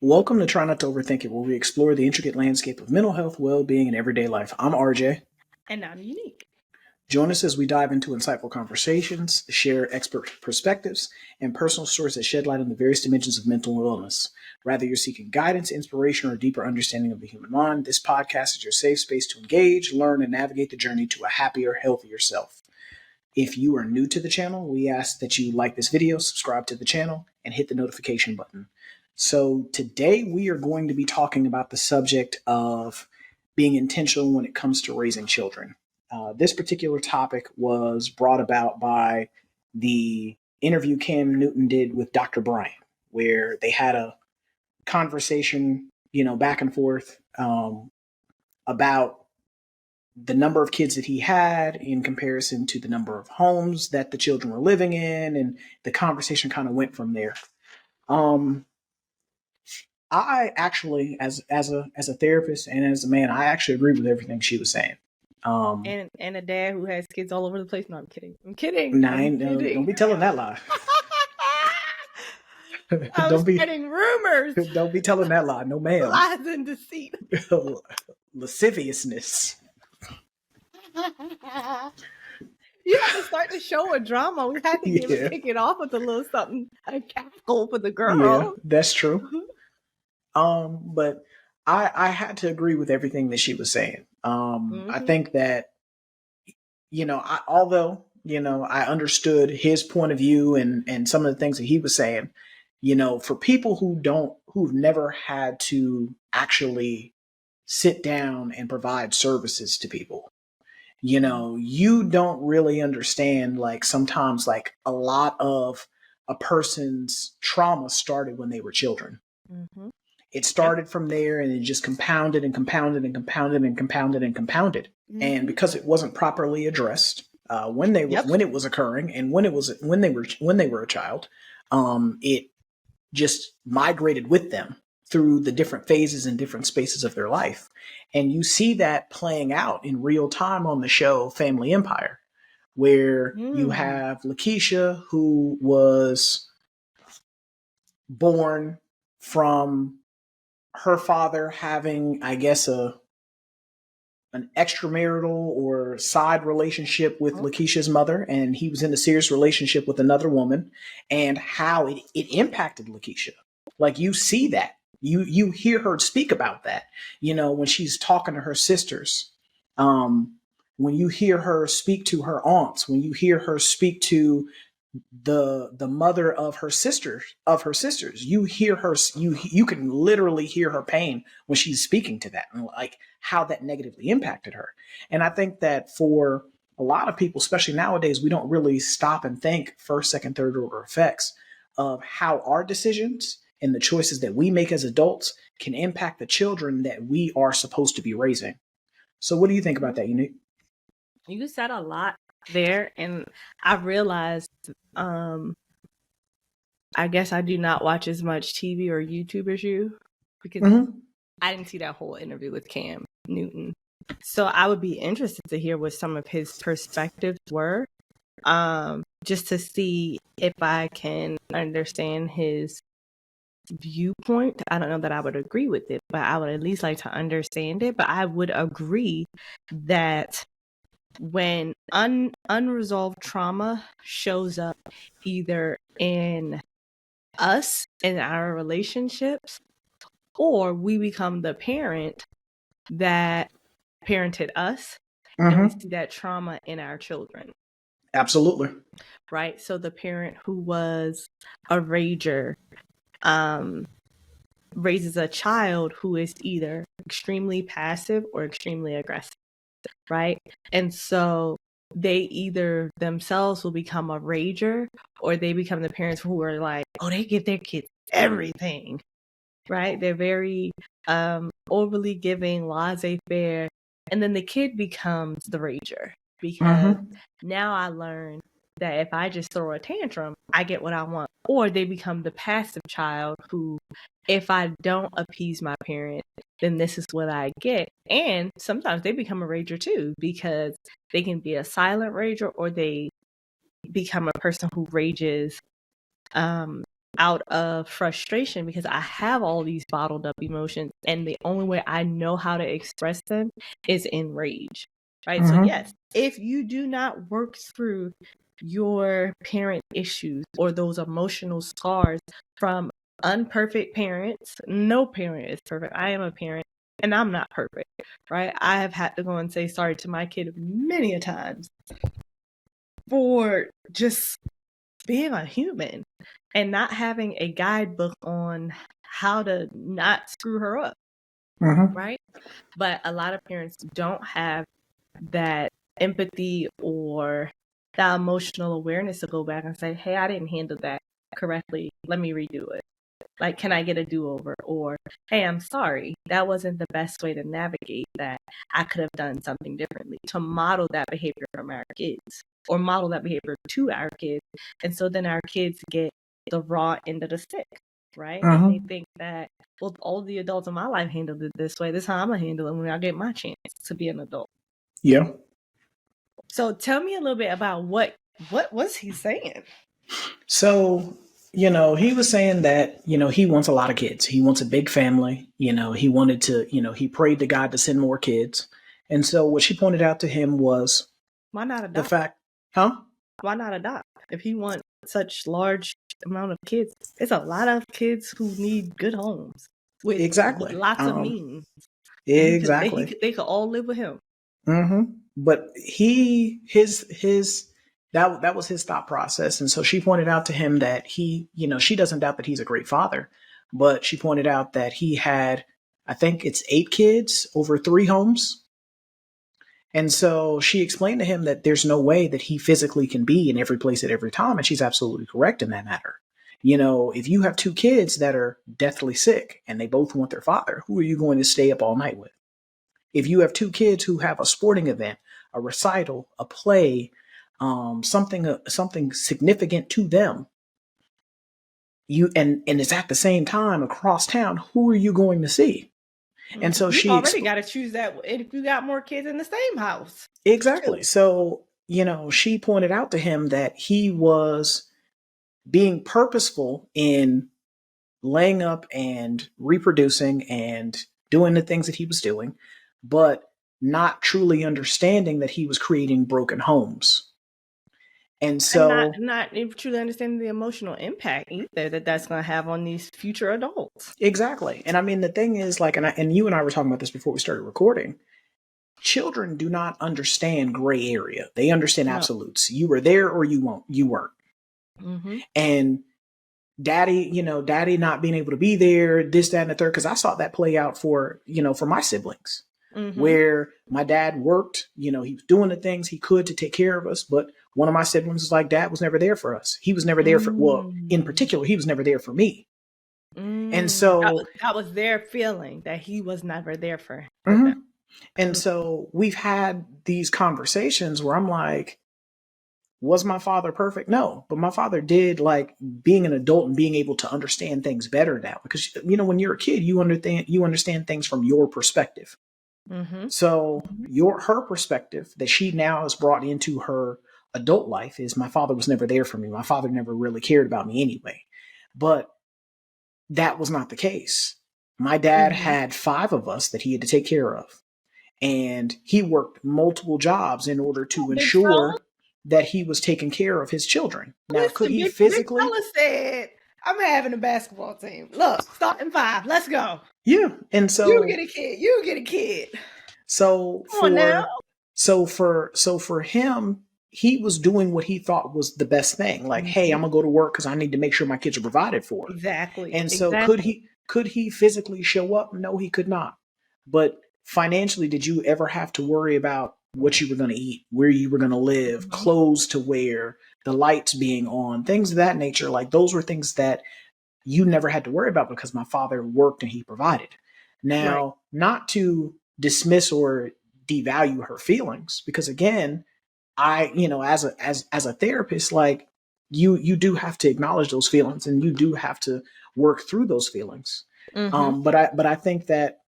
Welcome to Try Not to Overthink It, where we explore the intricate landscape of mental health, well-being, and everyday life. I'm RJ. And I'm unique. Join us as we dive into insightful conversations, share expert perspectives, and personal stories that shed light on the various dimensions of mental illness. Whether you're seeking guidance, inspiration, or a deeper understanding of the human mind, this podcast is your safe space to engage, learn, and navigate the journey to a happier, healthier self. If you are new to the channel, we ask that you like this video, subscribe to the channel, and hit the notification button. So today we are going to be talking about the subject of being intentional when it comes to raising children. This particular topic was brought about by the interview Cam Newton did with Dr. Brian, where they had a conversation, back and forth about the number of kids that he had in comparison to the number of homes that the children were living in, and the conversation kind of went from there. I actually, as a therapist and as a man, I actually agree with everything she was saying. And a dad who has kids all over the place. No, I'm kidding. I'm kidding. Don't be telling that lie. I'm spreading rumors. Don't be telling that lie. No, ma'am. Lies and deceit. Lasciviousness. You have to start the show with drama. We had to kick it off with a little something, a cackle for the girl. Yeah, that's true. But I had to agree with everything that she was saying. I think that, although I understood his point of view and some of the things that he was saying, for people who've never had to actually sit down and provide services to people, you don't really understand, sometimes a lot of a person's trauma started when they were children. Mm-hmm. It started from there, and it just compounded and compounded and compounded and compounded and compounded. Mm-hmm. And because it wasn't properly addressed when it was occurring, and when they were a child, it just migrated with them through the different phases and different spaces of their life. And you see that playing out in real time on the show Family Empire, where you have Lakeisha, who was born from her father having, I guess, an extramarital or side relationship with Lakeisha's mother, and he was in a serious relationship with another woman, and how it impacted Lakeisha. Like, you see that. You hear her speak about that, when she's talking to her sisters, when you hear her speak to her aunts, when you hear her speak to the mother of her sisters, you hear her, you can literally hear her pain when she's speaking to that, and like how that negatively impacted her. And I think that for a lot of people, especially nowadays, we don't really stop and think first, second, third order effects of how our decisions and the choices that we make as adults can impact the children that we are supposed to be raising. So what do you think about that, Unique? You said a lot there, and I realized I guess I do not watch as much TV or YouTube as you, because I didn't see that whole interview with Cam Newton. So I would be interested to hear what some of his perspectives were, just to see if I can understand his viewpoint. I don't know that I would agree with it, but I would at least like to understand it. But I would agree that when unresolved trauma shows up either in us in our relationships, or we become the parent that parented us, and we see that trauma in our children. Absolutely. Right? So the parent who was a rager raises a child who is either extremely passive or extremely aggressive, right? And so they either themselves will become a rager, or they become the parents who are like, oh, they give their kids everything, right? They're very overly giving, laissez-faire, and then the kid becomes the rager, because now I learn that if I just throw a tantrum, I get what I want. Or they become the passive child who, if I don't appease my parent, then this is what I get. And sometimes they become a rager too, because they can be a silent rager, or they become a person who rages out of frustration because I have all these bottled up emotions, and the only way I know how to express them is in rage. Right. So, yes, if you do not work through your parent issues or those emotional scars from unperfect parents, no parent is perfect. I am a parent and I'm not perfect. Right. I have had to go and say sorry to my kid many a times for just being a human and not having a guidebook on how to not screw her up. Right. But a lot of parents don't have that empathy or that emotional awareness to go back and say, hey, I didn't handle that correctly. Let me redo it. Like, can I get a do-over? Or, hey, I'm sorry. That wasn't the best way to navigate that. I could have done something differently, to model that behavior from our kids or model that behavior to our kids. And so then our kids get the raw end of the stick, right? And they think that, well, all the adults in my life handled it this way. This is how I'm going to handle it when I get my chance to be an adult. Yeah. So tell me a little bit about what was he saying? So, he was saying that, he wants a lot of kids. He wants a big family. He wanted to, he prayed to God to send more kids. And so what she pointed out to him was why not adopt? The fact, huh? Why not adopt? If he wants such large amount of kids, it's a lot of kids who need good homes with lots of means. Exactly. They could all live with him. But that was his thought process. And so she pointed out to him that she doesn't doubt that he's a great father, but she pointed out that he had, I think it's 8 kids over 3 homes. And so she explained to him that there's no way that he physically can be in every place at every time. And she's absolutely correct in that matter. If you have 2 kids that are deathly sick and they both want their father, who are you going to stay up all night with? If you have 2 kids who have a sporting event, a recital, a play, something significant to them, and it's at the same time across town, who are you going to see? And so you already got to choose that if you got more kids in the same house. Exactly. So, she pointed out to him that he was being purposeful in laying up and reproducing and doing the things that he was doing, but not truly understanding that he was creating broken homes. And so, not truly understanding the emotional impact either that's going to have on these future adults. Exactly. And I mean, the thing is, like, and you and I were talking about this before we started recording. Children do not understand gray area. They understand absolutes. You were there or you weren't. And daddy not being able to be there, this, that, and the third, because I saw that play out for my siblings, where my dad worked, he was doing the things he could to take care of us, but one of my siblings was like, Dad was never there for us. He was never there in particular, he was never there for me. And so that was their feeling, that he was never there for them. And so we've had these conversations where I'm like, was my father perfect? No, but my father did like being an adult and being able to understand things better now, because when you're a kid, you understand things from your perspective. So her perspective that she now has brought into her adult life is, my father was never there for me. My father never really cared about me anyway. But that was not the case. My dad had 5 of us that he had to take care of. And he worked multiple jobs in order to ensure that he was taking care of his children. Now, could he physically? Big fella said, I'm having a basketball team. Look, starting 5. Let's go. Yeah. And so you get a kid. So for him, he was doing what he thought was the best thing. Like, hey, I'm gonna go to work because I need to make sure my kids are provided for. Exactly. And so could he physically show up? No, he could not. But financially, did you ever have to worry about what you were going to eat, where you were going to live, clothes to wear, the lights being on, things of that nature? Like, those were things that you never had to worry about because my father worked and he provided. Now, not to dismiss or devalue her feelings, because again, I, as a therapist, like, you do have to acknowledge those feelings and you do have to work through those feelings. But I think that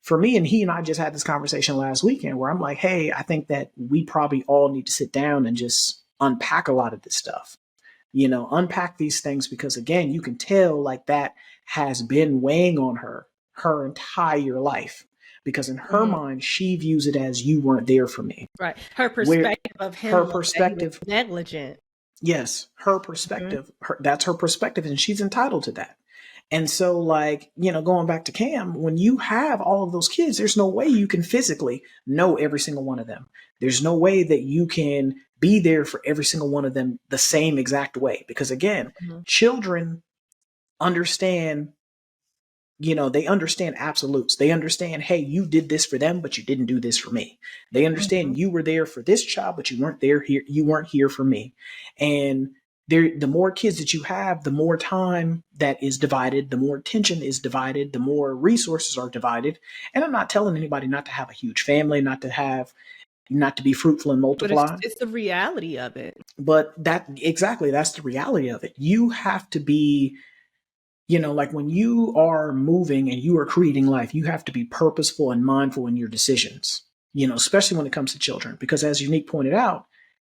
for me, and he and I just had this conversation last weekend where I'm like, hey, I think that we probably all need to sit down and just unpack a lot of this stuff. unpack these things, because again, you can tell like that has been weighing on her entire life, because in her mind, she views it as you weren't there for me. Right. Her Where perspective of him her was that he was perspective, negligent. yes, her perspective, that's her perspective, and she's entitled to that. And so, like, going back to Cam, when you have all of those kids, there's no way you can physically know every single one of them. There's no way that you can be there for every single one of them the same exact way. Because again, children understand, they understand absolutes. They understand, hey, you did this for them, but you didn't do this for me. They understand you were there for this child, but you weren't there here. You weren't here for me. And the more kids that you have, the more time that is divided, the more attention is divided, the more resources are divided. And I'm not telling anybody not to have a huge family, not to be fruitful and multiply. But it's the reality of it. But that's the reality of it. You have to be, like when you are moving and you are creating life, you have to be purposeful and mindful in your decisions, especially when it comes to children. Because as Unique pointed out,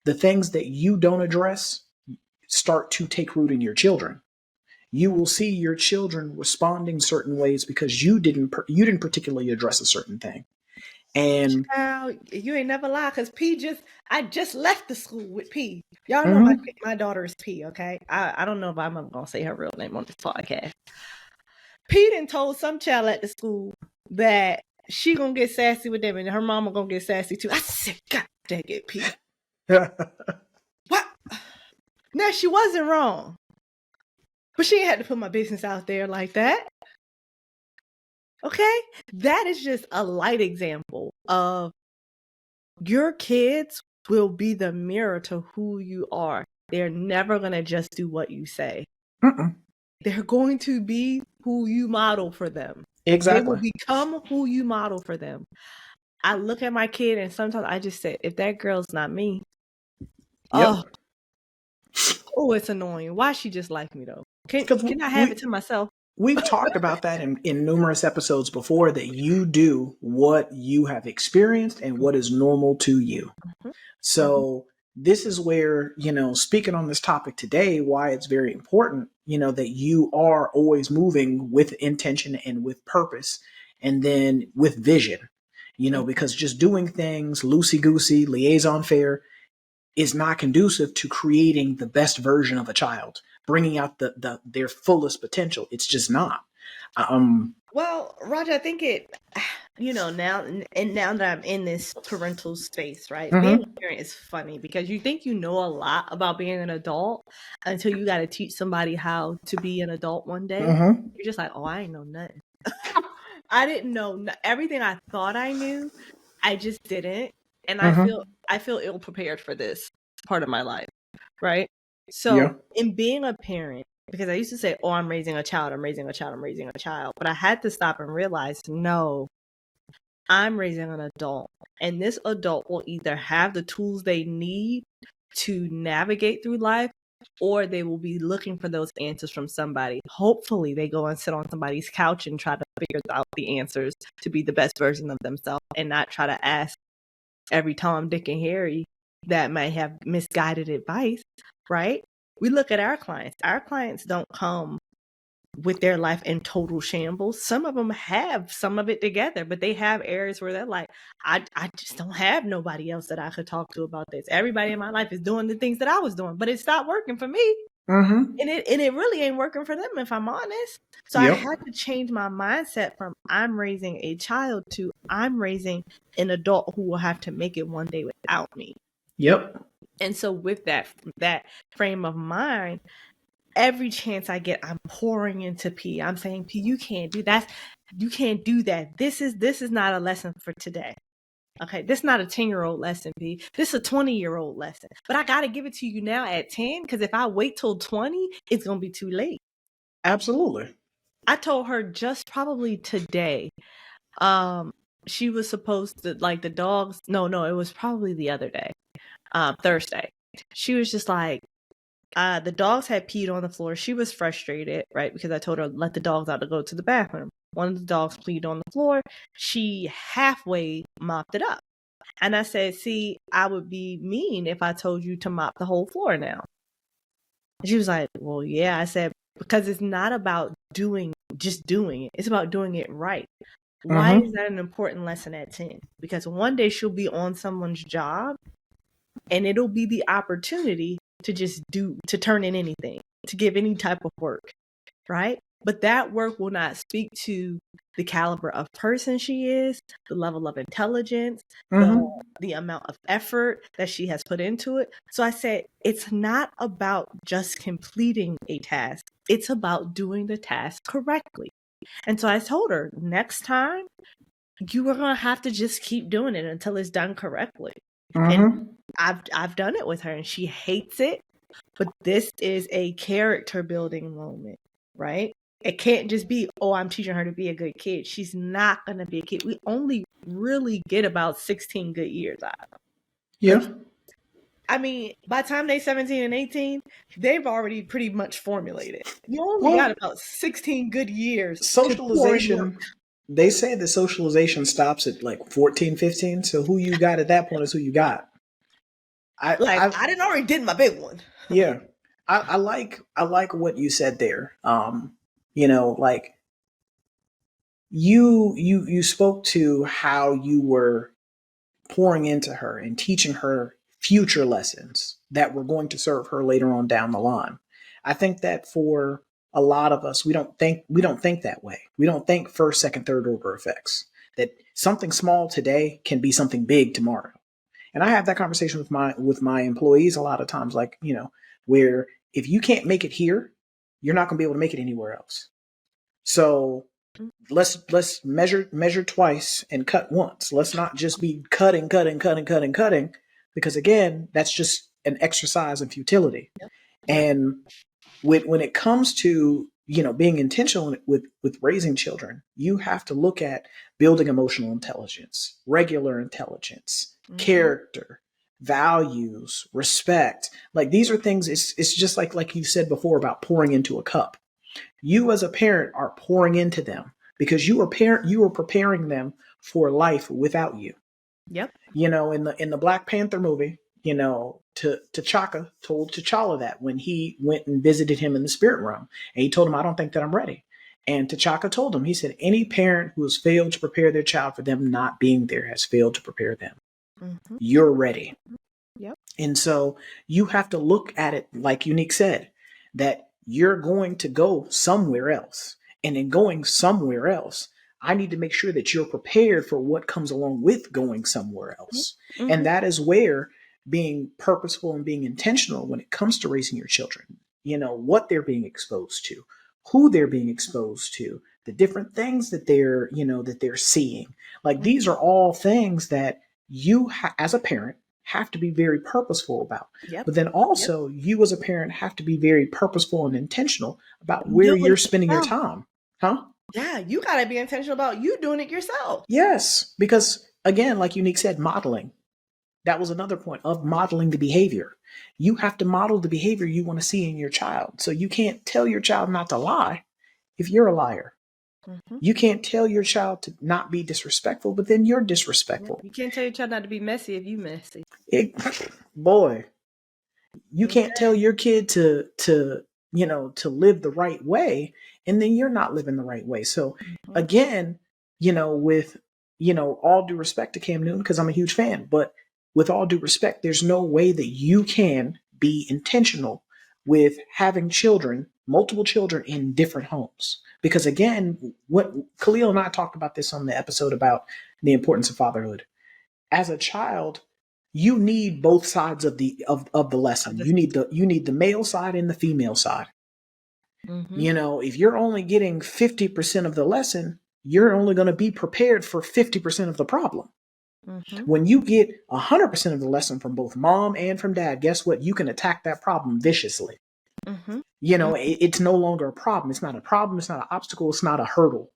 the things that you don't address start to take root in your children. You will see your children responding certain ways because you didn't particularly address a certain thing. And child, you ain't never lie, because I just left the school with P. Y'all know my daughter is P, okay? I don't know if I'm gonna say her real name on this podcast. P done told some child at the school that she gonna get sassy with them and her mama gonna get sassy too. I said, God dang it, P. What? Now, she wasn't wrong, but she ain't had to put my business out there like that. Okay? That is just a light example of your kids will be the mirror to who you are. They're never going to just do what you say. They're going to be who you model for them. Exactly. They will become who you model for them. I look at my kid and sometimes I just say, if that girl's not me, oh, it's annoying. Why she just like me though? Can I have it to myself? We've talked about that in numerous episodes before, that you do what you have experienced and what is normal to you. So this is where, speaking on this topic today, why it's very important, that you are always moving with intention and with purpose, and then with vision, because just doing things loosey-goosey, liaison fair, is not conducive to creating the best version of a child, bringing out their fullest potential. It's just not. Well, Roger, I think now that I'm in this parental space, right? Being a parent is funny because you think you know a lot about being an adult until you got to teach somebody how to be an adult one day. You're just like, oh, I ain't know nothing. I didn't know everything I thought I knew. I just didn't. And I feel ill prepared for this part of my life, right? So in being a parent, because I used to say, oh, I'm raising a child. But I had to stop and realize, no, I'm raising an adult. And this adult will either have the tools they need to navigate through life, or they will be looking for those answers from somebody. Hopefully they go and sit on somebody's couch and try to figure out the answers to be the best version of themselves, and not try to ask every Tom, Dick, and Harry that might have misguided advice, right? We look at our clients. Our clients don't come with their life in total shambles. Some of them have some of it together, but they have areas where they're like, I just don't have nobody else that I could talk to about this. Everybody in my life is doing the things that I was doing, but it stopped working for me. And it really ain't working for them, if I'm honest. So I had to change my mindset from I'm raising a child to I'm raising an adult who will have to make it one day without me. And so with that frame of mind, every chance I get, I'm pouring into P. I'm saying, P, you can't do that. You can't do that. This is not a lesson for today. Okay, this is not a 10-year-old lesson, P. This is a 20-year-old lesson. But I got to give it to you now at 10, because if I wait till 20, it's going to be too late. Absolutely. I told her just probably today. She was supposed to, like, the dogs. No, it was probably the other day, Thursday. She was just like, the dogs had peed on the floor. She was frustrated, right? Because I told her, let the dogs out to go to the bathroom. One of the dogs peed on the floor. She halfway mopped it up. And I said, see, I would be mean if I told you to mop the whole floor now. And she was like, well, yeah. I said, because it's not about just doing it. It's about doing it right. Why is that an important lesson at 10? Because one day she'll be on someone's job and it'll be the opportunity to just to turn in anything, to give any type of work, right? But that work will not speak to the caliber of person she is, the level of intelligence, the amount of effort that she has put into it. So I said, it's not about just completing a task. It's about doing the task correctly. And so I told her, next time, you are going to have to just keep doing it until it's done correctly. And I've done it with her, and she hates it. But this is a character building moment, right? It can't just be, oh, I'm teaching her to be a good kid. She's not going to be a kid. We only really get about 16 good years out of them. Yeah. Like, I mean, by the time they're 17 and 18, they've already pretty much formulated. You only got about 16 good years. Socialization, they say the socialization stops at like 14, 15. So who you got at that point is who you got. I didn't already did my big one. Yeah. I like what you said there. Like you spoke to how you were pouring into her and teaching her future lessons that were going to serve her later on down the line. I think that for a lot of us, we don't think that way. We don't think first, second, third order effects. That something small today can be something big tomorrow. And I have that conversation with my employees a lot of times, like, where if you can't make it here, you're not going to be able to make it anywhere else. So let's measure twice and cut once. Let's not just be cutting, because again, that's just an exercise in futility. Yep. And when it comes to being intentional with raising children, you have to look at building emotional intelligence, regular intelligence, character, values, respect. Like these are things. It's just like you said before about pouring into a cup. You as a parent are pouring into them because you are preparing them for life without you. Yep. In the Black Panther movie, T'Chaka told T'Challa that when he went and visited him in the spirit realm, and he told him, "I don't think that I'm ready." And T'Chaka told him, he said, "Any parent who has failed to prepare their child for them not being there has failed to prepare them. You're ready." Yep. And so you have to look at it like Unique said, that you're going to go somewhere else. And in going somewhere else, I need to make sure that you're prepared for what comes along with going somewhere else. And that is where being purposeful and being intentional when it comes to raising your children, what they're being exposed to, who they're being exposed to, the different things that they're seeing. Like these are all things that you as a parent have to be very purposeful about. Yep. But then also you as a parent have to be very purposeful and intentional about where you're spending your time. Huh? Yeah, you got to be intentional about you doing it yourself. Yes, because again, like Unique said, modeling. That was another point of modeling the behavior. You have to model the behavior you want to see in your child. So you can't tell your child not to lie if you're a liar. You can't tell your child to not be disrespectful, but then you're disrespectful. You can't tell your child not to be messy if you messy. Boy, you can't tell your kid to live the right way, and then you're not living the right way. So again, with all due respect to Cam Newton, because I'm a huge fan, but with all due respect, there's no way that you can be intentional with having children, multiple children in different homes. Because again, what Khalil and I talked about this on the episode about the importance of fatherhood. As a child, you need both sides of the lesson. You need the male side and the female side. If you're only getting 50% of the lesson, you're only going to be prepared for 50% of the problem. When you get 100% of the lesson from both mom and from dad, guess what? You can attack that problem viciously. It's no longer a problem. It's not a problem. It's not an obstacle. It's not a hurdle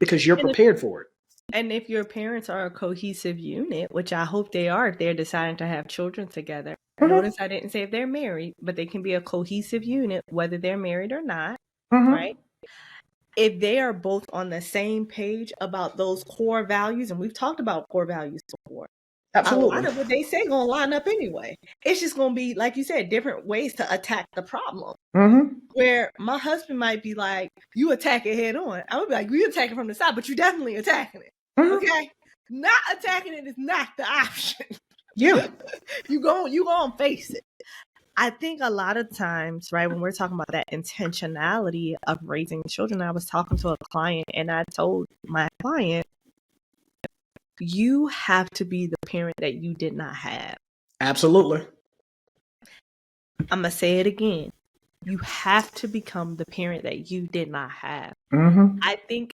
because you're prepared for it. And if your parents are a cohesive unit, which I hope they are, if they're deciding to have children together. Notice I didn't say if they're married, but they can be a cohesive unit, whether they're married or not, right? If they are both on the same page about those core values, and we've talked about core values before, a lot Absolutely. of what they say gonna line up anyway. It's just gonna be, like you said, different ways to attack the problem. Mm-hmm. Where my husband might be like, you attack it head on. I would be like, you attack it from the side, but you definitely attacking it. Mm-hmm. Okay? Not attacking it is not the option. Yeah. you gonna face it. I think a lot of times, right, when we're talking about that intentionality of raising children, I was talking to a client and I told my client, you have to be the parent that you did not have. Absolutely. I'm going to say it again. You have to become the parent that you did not have. Mm-hmm. I think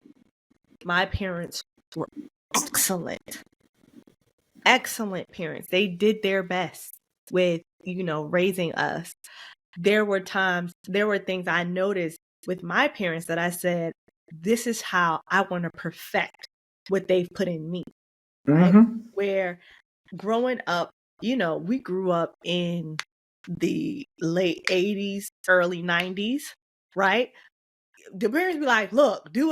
my parents were excellent parents. They did their best with, raising us. There were things I noticed with my parents that I said, this is how I want to perfect what they've put in me, right? Mm-hmm. Where growing up, we grew up in the late 80s, early 90s, right? The parents be like, look, do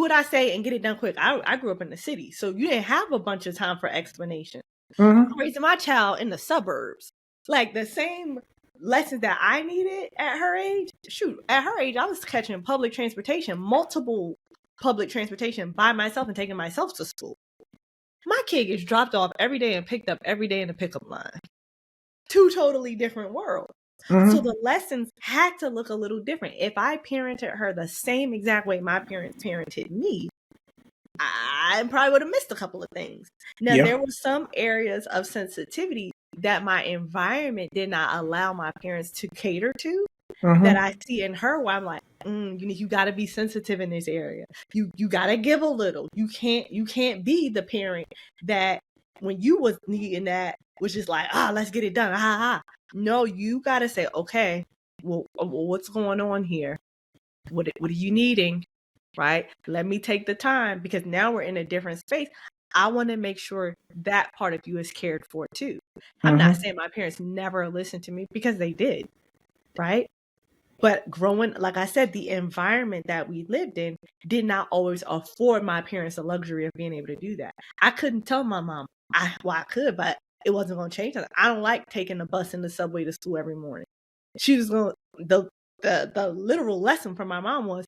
what I say and get it done quick. I grew up in the city, so you didn't have a bunch of time for explanation. Mm-hmm. I'm raising my child in the suburbs. Like the same lessons that I needed at her age. Shoot, at her age, I was catching public transportation, multiple public transportation by myself and taking myself to school. My kid gets dropped off every day and picked up every day in the pickup line. Two totally different worlds. Mm-hmm. So the lessons had to look a little different. If I parented her the same exact way my parents parented me, I probably would have missed a couple of things. Now, there were some areas of sensitivity that my environment did not allow my parents to cater to, that I see in her, where I'm like, you got to be sensitive in this area. You got to give a little. You can't be the parent that when you was needing that was just like, let's get it done. No, you got to say, okay, well, what's going on here? What are you needing? Right? Let me take the time, because now we're in a different space. I want to make sure that part of you is cared for too. I'm not saying my parents never listened to me, because they did, right? But growing, like I said, the environment that we lived in did not always afford my parents the luxury of being able to do that. I couldn't tell my mom, I could, but it wasn't going to change. I don't like taking the bus and the subway to school every morning. She was going to, the literal lesson from my mom was,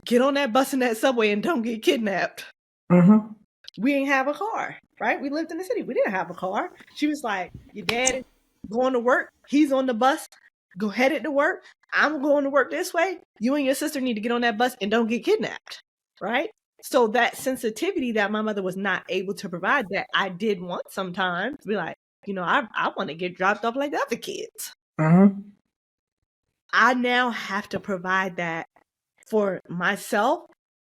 get on that bus and that subway and don't get kidnapped. We didn't have a car, right? We lived in the city. We didn't have a car. She was like, your dad is going to work. He's on the bus. Go headed to work. I'm going to work this way. You and your sister need to get on that bus and don't get kidnapped, right? So that sensitivity that my mother was not able to provide, that I did want sometimes, be like, I want to get dropped off like the other kids. I now have to provide that for myself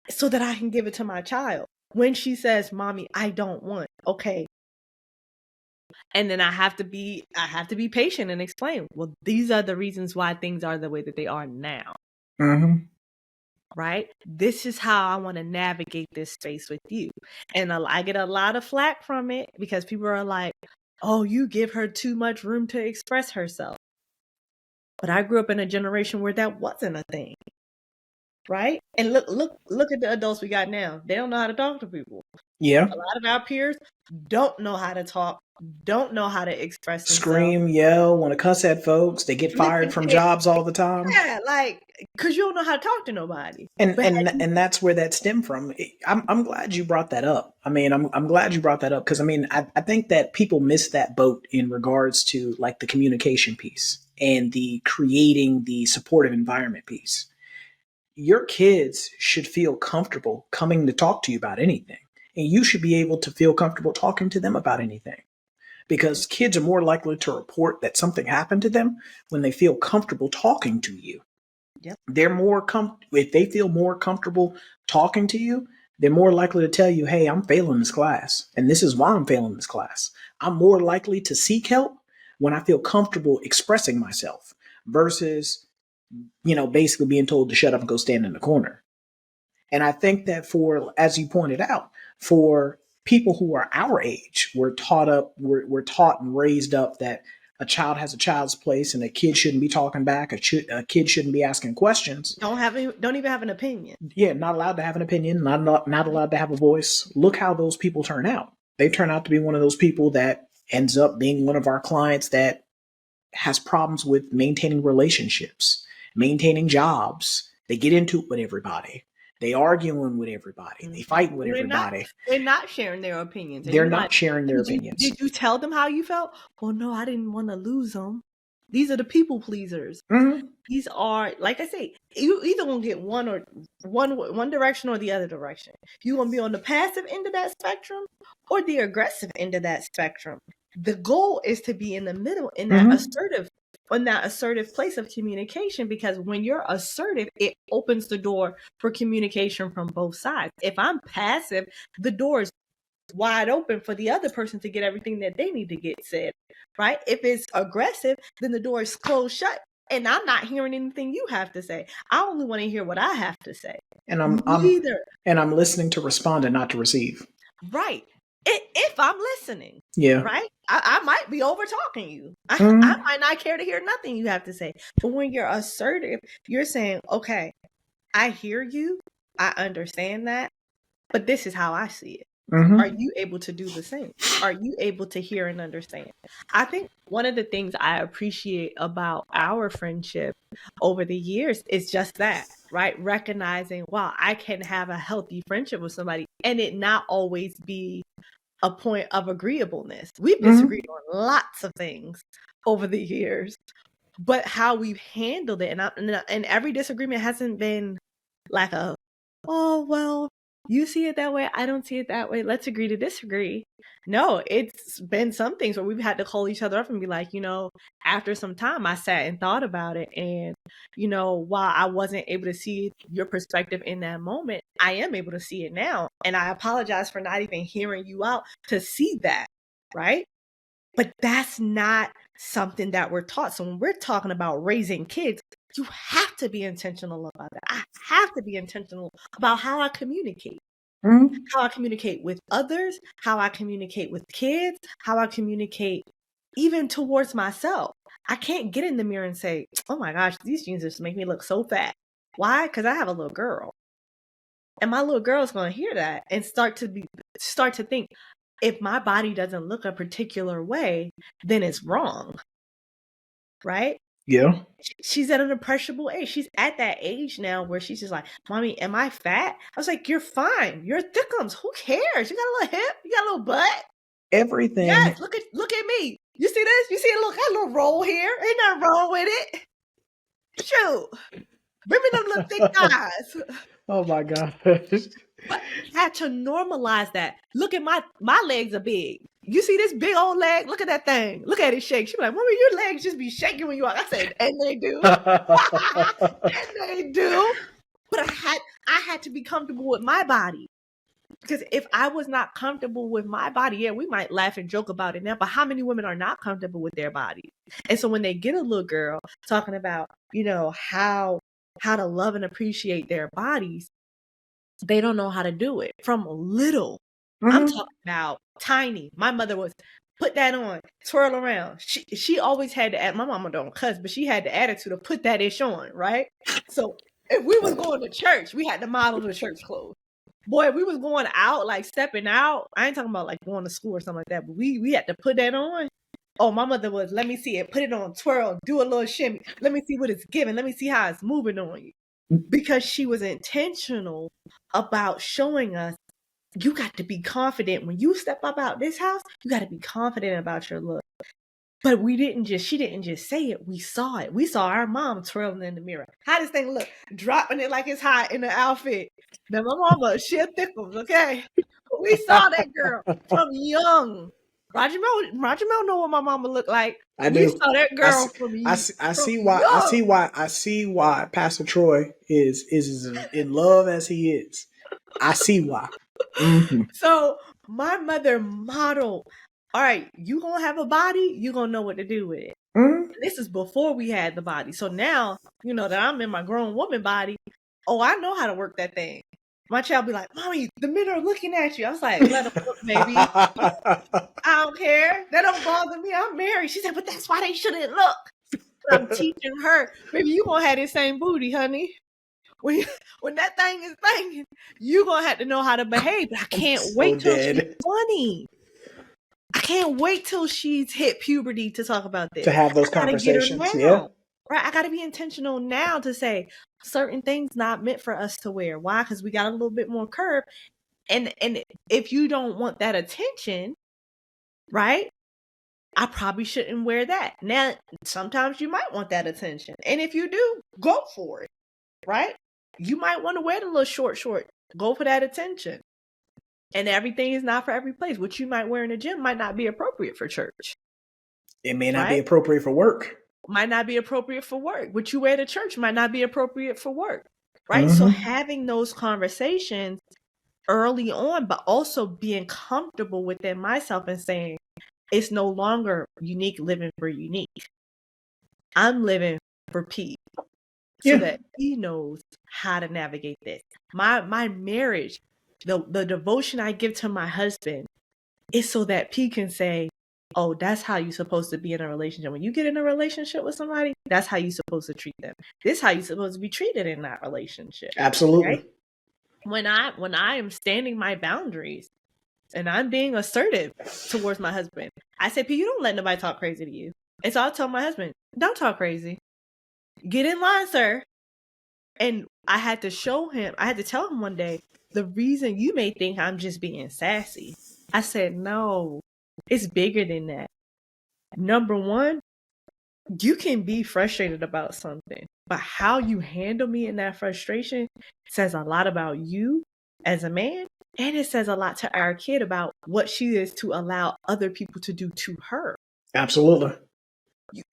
so that I can give it to my child. When she says, Mommy, I don't want, okay. And then I have to be patient and explain, well, these are the reasons why things are the way that they are now. Right? This is how I want to navigate this space with you. And I get a lot of flack from it, because people are like, oh, you give her too much room to express herself. But I grew up in a generation where that wasn't a thing. Right? And look at the adults we got now. They don't know how to talk to people. Yeah. A lot of our peers don't know how to talk, don't know how to express themselves. Scream, yell, want to cuss at folks. They get fired from jobs all the time. Yeah, like, because you don't know how to talk to nobody. And that's where that stemmed from. I'm glad you brought that up. I mean, I'm glad you brought that up, because I mean, I think that people miss that boat in regards to like the communication piece and the creating the supportive environment piece. Your kids should feel comfortable coming to talk to you about anything. And you should be able to feel comfortable talking to them about anything, because kids are more likely to report that something happened to them when they feel comfortable talking to you. Yep. They're more if they feel more comfortable talking to you, they're more likely to tell you, hey, I'm failing this class, and this is why I'm failing this class. I'm more likely to seek help when I feel comfortable expressing myself versus basically being told to shut up and go stand in the corner. And I think that as you pointed out, for people who are our age, we're taught and raised up that a child has a child's place and a kid shouldn't be talking back. A kid shouldn't be asking questions. Don't even have an opinion. Yeah, not allowed to have an opinion, not allowed to have a voice. Look how those people turn out. they turn out to be one of those people that ends up being one of our clients that has problems with maintaining relationships, maintaining jobs. They get into it with everybody. They arguing with everybody. They fighting with everybody. They're not sharing their opinions. They're not sharing their opinions. Did you tell them how you felt? Well, no, I didn't want to lose them. These are the people pleasers. Mm-hmm. These are, like I say, you either gonna get one direction or the other direction. You gonna be on the passive end of that spectrum or the aggressive end of that spectrum. The goal is to be in the middle, in that assertive place of communication, because when you're assertive, it opens the door for communication from both sides. If I'm passive, the door is wide open for the other person to get everything that they need to get said, right? If it's aggressive, then the door is closed shut, and I'm not hearing anything you have to say. I only want to hear what I have to say. And I'm listening to respond and not to receive. Right. If I'm listening. Yeah. Right? I might be over talking you. I might not care to hear nothing you have to say. But when you're assertive, you're saying, okay, I hear you. I understand that. But this is how I see it. Mm-hmm. Are you able to do the same? Are you able to hear and understand? I think one of the things I appreciate about our friendship over the years is just that, right? Recognizing, wow, I can have a healthy friendship with somebody and it not always be a point of agreeableness. We've disagreed on lots of things over the years, but how we've handled it, and every disagreement hasn't been like a, oh, well, you see it that way, I don't see it that way, let's agree to disagree. No, it's been some things where we've had to call each other up and be like, after some time I sat and thought about it, and while I wasn't able to see your perspective in that moment, I am able to see it now, and I apologize for not even hearing you out to see that, right? But that's not something that we're taught. So when we're talking about raising kids, you have to be intentional about that. I have to be intentional about how I communicate. How I communicate with others, how I communicate with kids, how I communicate even towards myself. I can't get in the mirror and say, oh my gosh, these jeans just make me look so fat. Why? Because I have a little girl. And my little girl is going to hear that and start to think, if my body doesn't look a particular way, then it's wrong. Right? Yeah. She's at an impressionable age. She's at that age now where she's just like, Mommy, am I fat? I was like, you're fine. You're thickums. Who cares? You got a little hip. You got a little butt. Everything. Yes, look at me. You see this? You see it? Look, got a little roll here. Ain't nothing wrong with it. Shoot. Bring me them little thick thighs. Oh my God. But I had to normalize that. Look at my legs are big. You see this big old leg? Look at that thing. Look at it shake. She be like, Mommy, your legs just be shaking when you walk. I said, and they do. And they do. But I had to be comfortable with my body. Because if I was not comfortable with my body, yeah, we might laugh and joke about it now, but how many women are not comfortable with their bodies? And so when they get a little girl talking about, how to love and appreciate their bodies, they don't know how to do it from little. I'm talking about tiny. My mother was put that on, twirl around. She always had to, my mama don't cuss, but she had the attitude of put that ish on, right? So if we was going to church, we had to model the church clothes. Boy, if we was going out, like stepping out, I ain't talking about like going to school or something like that, but we had to put that on. Oh, my mother was, let me see it, put it on, twirl, do a little shimmy. Let me see what it's giving. Let me see how it's moving on you. Because she was intentional about showing us, you got to be confident. When you step up out this house, you got to be confident about your look. But she didn't just say it. We saw it. We saw our mom twirling in the mirror. How this thing look? Dropping it like it's hot in the outfit. Now my mama, she a thickums, okay? But we saw that girl from young. Roger Mel know what my mama looked like. We saw that girl from young. I see why Pastor Troy is as in love as he is. I see why. Mm-hmm. So my mother modeled, all right, you gonna have a body, you gonna know what to do with it. Mm-hmm. This is before we had the body. So now, that I'm in my grown woman body, I know how to work that thing. My child be like, Mommy, the men are looking at you. I was like, let them look, baby. I don't care. That don't bother me. I'm married. She said, but that's why they shouldn't look. But I'm teaching her, baby, you gonna have this same booty, honey. When that thing is banging, you gonna have to know how to behave. But I can't wait till she's 20. I can't wait till she's hit puberty to talk about this. To have those I gotta get her conversations. now. Yeah. Right? I gotta be intentional now to say certain things not meant for us to wear. Why? Because we got a little bit more curve. And if you don't want that attention, right? I probably shouldn't wear that. Now, sometimes you might want that attention. And if you do, go for it. Right? You might want to wear the little short. Go for that attention. And everything is not for every place. What you might wear in the gym might not be appropriate for church. It may not Right? be appropriate for work. Might not be appropriate for work. What you wear to church might not be appropriate for work. Right? So having those conversations early on, but also being comfortable within myself and saying, it's no longer unique living for unique. I'm living for Pete so that he knows how to navigate this. My marriage, the devotion I give to my husband is so that Pete can say, oh, that's how you're supposed to be in a relationship. When you get in a relationship with somebody, that's how you're supposed to treat them. This is how you're supposed to be treated in that relationship. Absolutely. Right? When I am standing my boundaries and I'm being assertive towards my husband, I say, Pete, you don't let nobody talk crazy to you. And so I'll tell my husband, don't talk crazy. Get in line, sir. And I had to tell him one day, the reason you may think I'm just being sassy. I said, no, it's bigger than that. Number one, you can be frustrated about something, but how you handle me in that frustration says a lot about you as a man, and it says a lot to our kid about what she is to allow other people to do to her. Absolutely.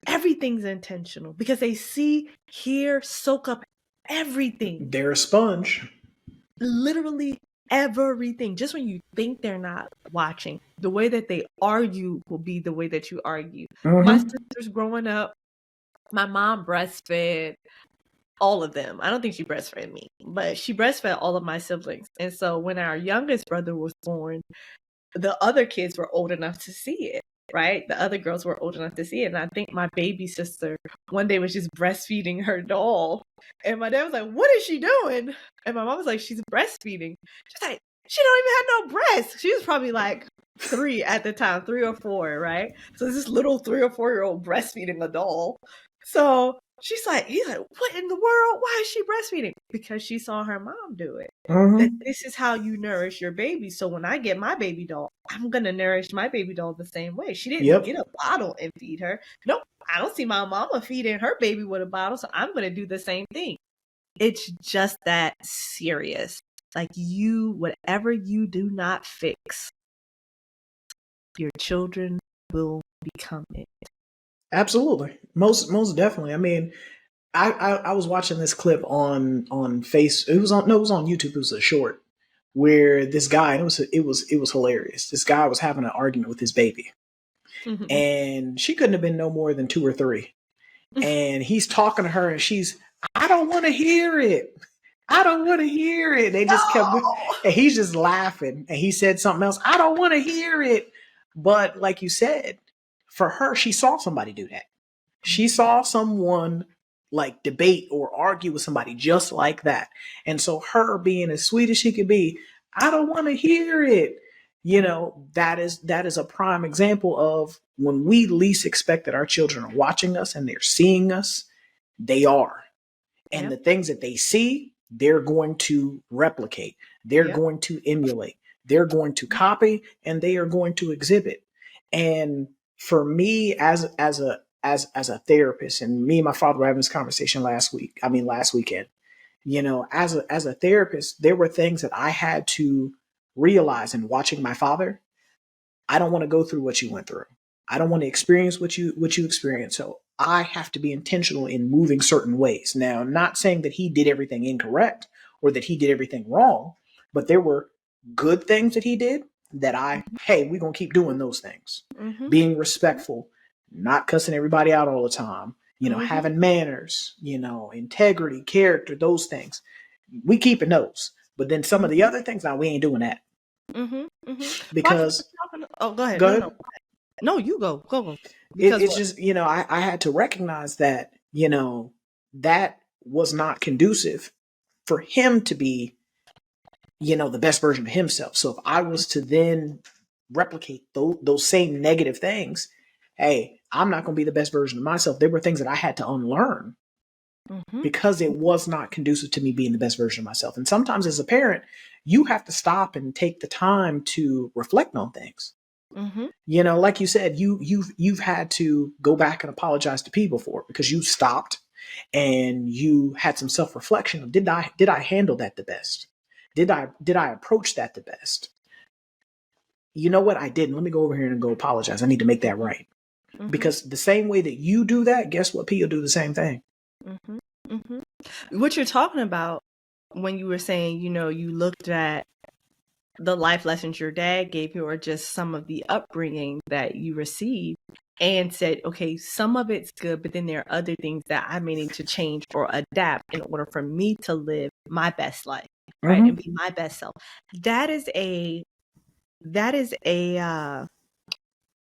Everything's intentional because they see, hear, soak up everything. They're a sponge. Literally everything. Just when you think they're not watching, the way that they argue will be the way that you argue. My sisters growing up, my mom breastfed all of them. I don't think she breastfed me, but she breastfed all of my siblings. And so when our youngest brother was born, the other kids were old enough to see it. Right? The other girls were old enough to see it. And I think my baby sister one day was just breastfeeding her doll. And my dad was like, what is she doing? And my mom was like, she's breastfeeding. She's like, she don't even have no breasts. She was probably like 3 at the time, 3 or 4, right? So this little 3 or 4-year-old breastfeeding a doll. So he's like, what in the world? Why is she breastfeeding? Because she saw her mom do it. That this is how you nourish your baby. So when I get my baby doll, I'm going to nourish my baby doll the same way. She didn't get a bottle and feed her. Nope. I don't see my mama feeding her baby with a bottle. So I'm going to do the same thing. It's just that serious. Like whatever you do not fix, your children will become it. Absolutely. Most definitely. I mean, I was watching this clip on Face. It was on YouTube. It was a short where this guy, and it was hilarious. This guy was having an argument with his baby, and she couldn't have been no more than 2 or 3. And he's talking to her, and she's, I don't want to hear it. I don't want to hear it. They just kept, and he's just laughing. And he said something else. I don't want to hear it. But like you said, for her, she saw somebody do that. She saw someone like debate or argue with somebody just like that. And so her being as sweet as she could be, I don't want to hear it. That is a prime example of when we least expect that our children are watching us and they're seeing us, they are. And the things that they see, they're going to replicate. They're going to emulate. They're going to copy, and they are going to exhibit. And for me, as a therapist, and me and my father were having this conversation last weekend. As a therapist, there were things that I had to realize in watching my father. I don't want to go through what you went through. I don't want to experience what you experienced. So I have to be intentional in moving certain ways. Now, not saying that he did everything incorrect or that he did everything wrong, but there were good things that he did that hey, we're going to keep doing those things. Being respectful, not cussing everybody out all the time, having manners, integrity, character, those things. We keeping those. But then some of the other things, now we ain't doing that. Because go ahead. Go ahead. No, you go. Because it's just, I had to recognize that, that was not conducive for him to be, the best version of himself. So if I was to then replicate those same negative things, hey, I'm not going to be the best version of myself. There were things that I had to unlearn because it was not conducive to me being the best version of myself. And sometimes as a parent, you have to stop and take the time to reflect on things. You know, like you said, you've had to go back and apologize to people before because you stopped and you had some self-reflection of did I handle that the best? Did I approach that the best? You know what? I didn't. Let me go over here and go apologize. I need to make that right. Because the same way that you do that, guess what? P will do the same thing. What you're talking about when you were saying, you know, you looked at the life lessons your dad gave you or just some of the upbringing that you received and said, okay, some of it's good, but then there are other things that I may need to change or adapt in order for me to live my best life, right? And be my best self. That is a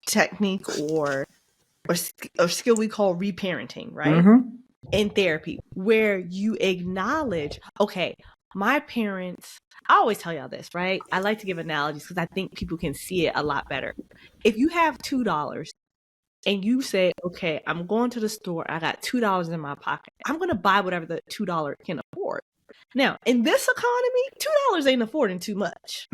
technique or skill we call reparenting, right? In therapy, where you acknowledge, okay, my parents, I always tell y'all this, right? I like to give analogies because I think people can see it a lot better. If you have $2 and you say, okay, I'm going to the store, I got $2 in my pocket, I'm going to buy whatever the $2 can afford. Now, in this economy, $2 ain't affording too much.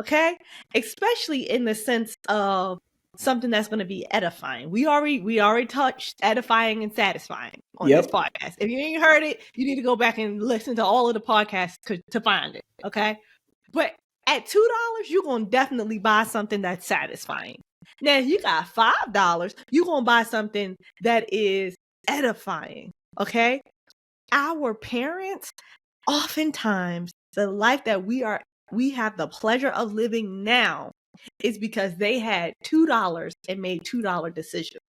Okay? Especially in the sense of something that's going to be edifying. We already touched edifying and satisfying on this podcast. If you ain't heard it, you need to go back and listen to all of the podcasts to find it. Okay? But at $2, you're going to definitely buy something that's satisfying. Now, if you got $5, you're going to buy something that is edifying. Okay? Our parents, oftentimes, the life that we have the pleasure of living now is because they had $2 and made $2 decisions.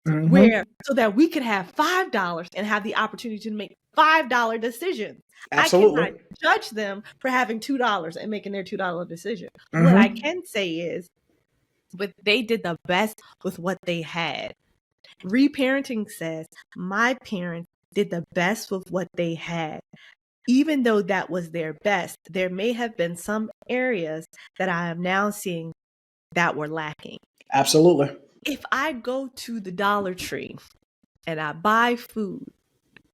Where so that we could have $5 and have the opportunity to make $5 decisions. Absolutely. I cannot judge them for having $2 and making their $2 decision. What I can say is, but they did the best with what they had. Reparenting says, my parents did the best with what they had. Even though that was their best, there may have been some areas that I am now seeing that were lacking. Absolutely. If I go to the Dollar Tree and I buy food,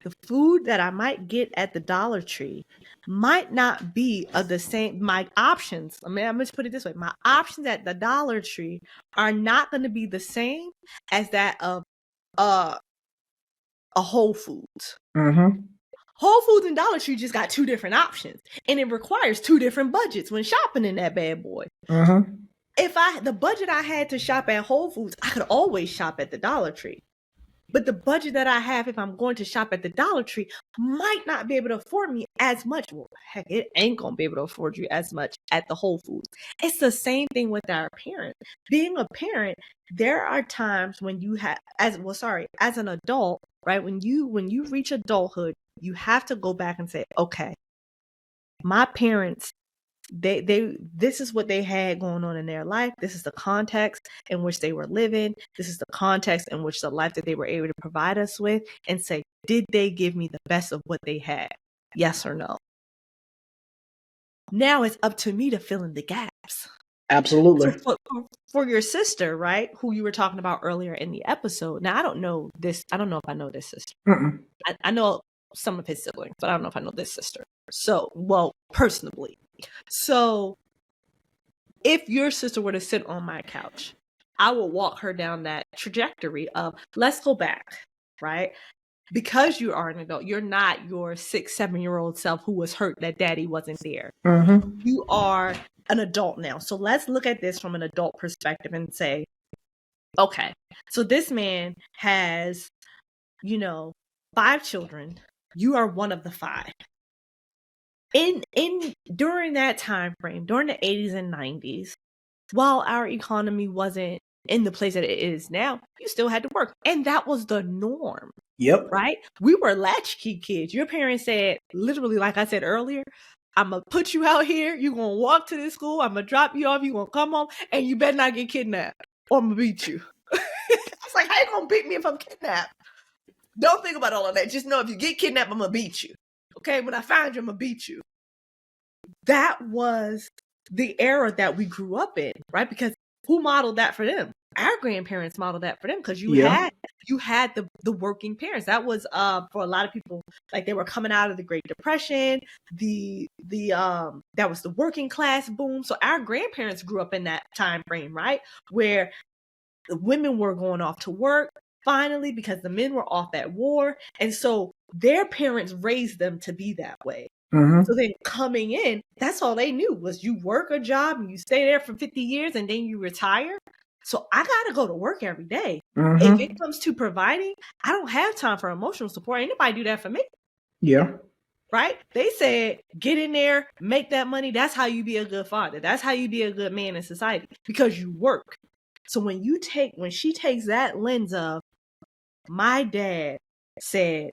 the food that I might get at the Dollar Tree might not be of the same, my options. I mean, I'm going to put it this way. My options at the Dollar Tree are not going to be the same as that of a Whole Foods. Whole Foods and Dollar Tree just got two different options, and it requires two different budgets when shopping in that bad boy. If the budget I had to shop at Whole Foods, I could always shop at the Dollar Tree. But the budget that I have if I'm going to shop at the Dollar Tree might not be able to afford me as much. Well, heck, it ain't going to be able to afford you as much at the Whole Foods. It's the same thing with our parents. Being a parent, there are times when you have, as an adult, right? When you reach adulthood, you have to go back and say, okay, my parents, this is what they had going on in their life. This is the context in which they were living. This is the context in which the life that they were able to provide us with, and say, did they give me the best of what they had? Yes or no? Now it's up to me to fill in the gaps. Absolutely. So for your sister, right, who you were talking about earlier in the episode. Now, I don't know if I know this sister. I know some of his siblings, but I don't know if I know this sister. So, well, personally. So if your sister were to sit on my couch, I will walk her down that trajectory of, let's go back, right? Because you are an adult, you're not your 6-7-year-old self who was hurt that daddy wasn't there. You are an adult now. So let's look at this from an adult perspective and say, okay, so this man has, 5 children. You are one of the 5. During that time frame, during the 80s and 90s, while our economy wasn't in the place that it is now, you still had to work. And that was the norm. Yep. Right? We were latchkey kids. Your parents said, literally, like I said earlier, I'm going to put you out here. You're going to walk to this school. I'm going to drop you off. You're going to come home, and you better not get kidnapped, or I'm going to beat you. It's like, how you going to beat me if I'm kidnapped? Don't think about all of that. Just know if you get kidnapped, I'm going to beat you. Okay? When I find you, I'm going to beat you. That was the era that we grew up in, right? Because who modeled that for them? Our grandparents modeled that for them, because you had the working parents. That was for a lot of people, like, they were coming out of the Great Depression, that was the working class boom. So our grandparents grew up in that time frame, right? Where the women were going off to work finally because the men were off at war. And so their parents raised them to be that way. So then coming in, that's all they knew was you work a job and you stay there for 50 years and then you retire. So I got to go to work every day. If it comes to providing, I don't have time for emotional support. Ain't nobody do that for me. Yeah. Right? They said, get in there, make that money. That's how you be a good father. That's how you be a good man in society, because you work. So when she takes that lens of, my dad said,